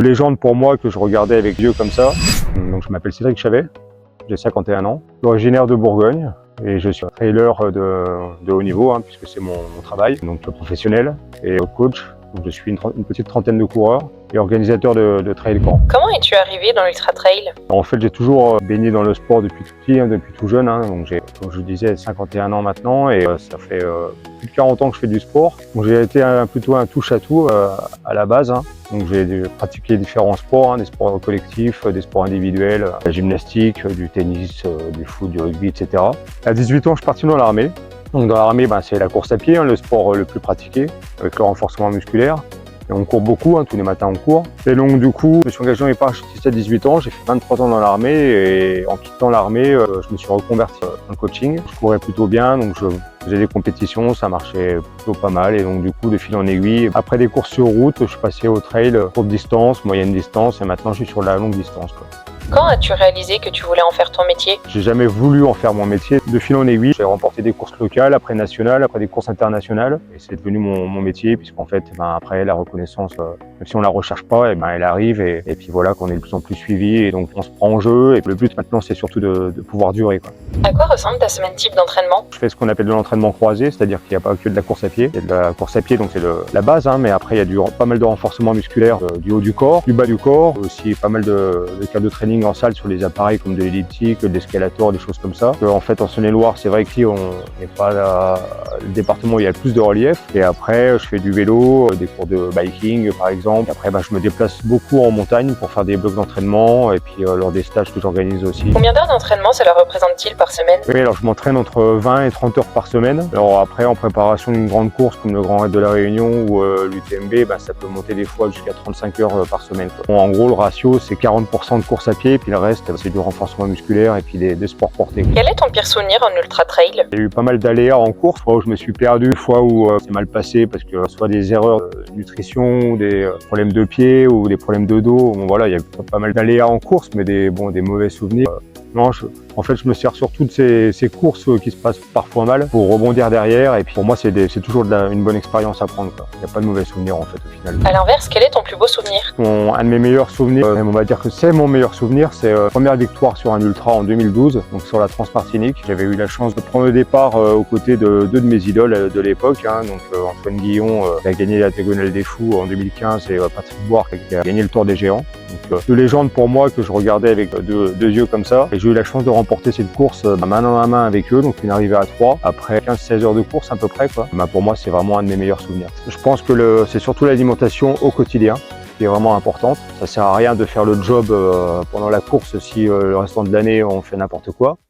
Une légende pour moi que je regardais avec yeux comme ça. Donc je m'appelle Cédric Chavet, j'ai 51 ans, originaire de Bourgogne et je suis un trailer de haut niveau puisque c'est mon travail, donc professionnel et coach. Donc je suis une petite trentaine de coureurs et organisateur de trail camp. Comment es-tu arrivé dans l'ultra trail? En fait, j'ai toujours baigné dans le sport depuis tout petit, depuis tout jeune. Donc j'ai, comme je disais, 51 ans maintenant et ça fait plus de 40 ans que je fais du sport. Donc j'ai été plutôt un touche-à-tout à la base. Donc j'ai pratiqué différents sports, des sports collectifs, des sports individuels, la gymnastique, du tennis, du foot, du rugby, etc. À 18 ans, je suis parti dans l'armée. Donc dans l'armée, c'est la course à pied, le sport le plus pratiqué, avec le renforcement musculaire. Et on court beaucoup, tous les matins on court. Et donc du coup, je me suis engagé dans les parachutistes à 18 ans, j'ai fait 23 ans dans l'armée et en quittant l'armée, je me suis reconverti en coaching. Je courais plutôt bien, donc je faisais des compétitions, ça marchait plutôt pas mal. Et donc du coup, de fil en aiguille, après des courses sur route, je suis passé au trail, courte distance, moyenne distance et maintenant je suis sur la longue distance. Quand as-tu réalisé que tu voulais en faire ton métier? J'ai jamais voulu en faire mon métier. De fil en aiguille, j'ai remporté des courses locales, après nationales, après des courses internationales. Et c'est devenu mon métier, puisqu'en fait, après, la reconnaissance, même si on la recherche pas, elle arrive. Et puis voilà, qu'on est de plus en plus suivi. Et donc, on se prend en jeu. Et le but maintenant, c'est surtout de pouvoir durer. À quoi ressemble ta semaine type d'entraînement? Je fais ce qu'on appelle de l'entraînement croisé, c'est-à-dire qu'il n'y a pas que de la course à pied. Il y a de la course à pied, donc c'est la base, mais après, il y a pas mal de renforcement musculaire du haut du corps, du bas du corps. Aussi pas mal de cas de training en salle sur les appareils comme de l'elliptique, de l'escalator, des choses comme ça. En fait, en Saône-et-Loire, c'est vrai qu'ici, on n'est pas le département où il y a le plus de relief. Et après, je fais du vélo, des cours de biking, par exemple. Après, je me déplace beaucoup en montagne pour faire des blocs d'entraînement et puis lors des stages que j'organise aussi. Combien d'heures d'entraînement cela représente-t-il par semaine? Oui, alors je m'entraîne entre 20 et 30 heures par semaine. Alors après, en préparation d'une grande course comme le Grand Raid de la Réunion ou l'UTMB, ça peut monter des fois jusqu'à 35 heures par semaine. Bon, en gros, le ratio, c'est 40% de course à pied, puis le reste, c'est du renforcement musculaire et puis des sports portés. Quel est ton pire souvenir en ultra trail? Il y a eu pas mal d'aléas en course, fois où je me suis perdu, fois où c'est mal passé parce que soit des erreurs de nutrition, ou des problèmes de pied ou des problèmes de dos. Bon, voilà, il y a eu pas mal d'aléas en course, mais des mauvais souvenirs. Non, en fait, je me sers surtout de ces courses qui se passent parfois mal pour rebondir derrière. Et puis pour moi, c'est toujours une bonne expérience à prendre. Il n'y a pas de mauvais souvenirs en fait au final. À l'inverse, quel est ton plus beau souvenir? Un de mes meilleurs souvenirs, on va dire que c'est mon meilleur souvenir, c'est la première victoire sur un ultra en 2012, donc sur la Transmartinique. J'avais eu la chance de prendre le départ aux côtés de deux de mes idoles de l'époque, donc Antoine Guillon qui a gagné la Diagonale des Fous en 2015 et Patrick Boire qui a gagné le Tour des Géants. Donc de légende pour moi que je regardais avec deux yeux comme ça. Et j'ai eu la chance de remporter cette course main dans la main avec eux, donc une arrivée à 3 après 15-16 heures de course à peu près. Pour moi, c'est vraiment un de mes meilleurs souvenirs. Je pense que c'est surtout l'alimentation au quotidien qui est vraiment importante. Ça sert à rien de faire le job pendant la course si le restant de l'année on fait n'importe quoi.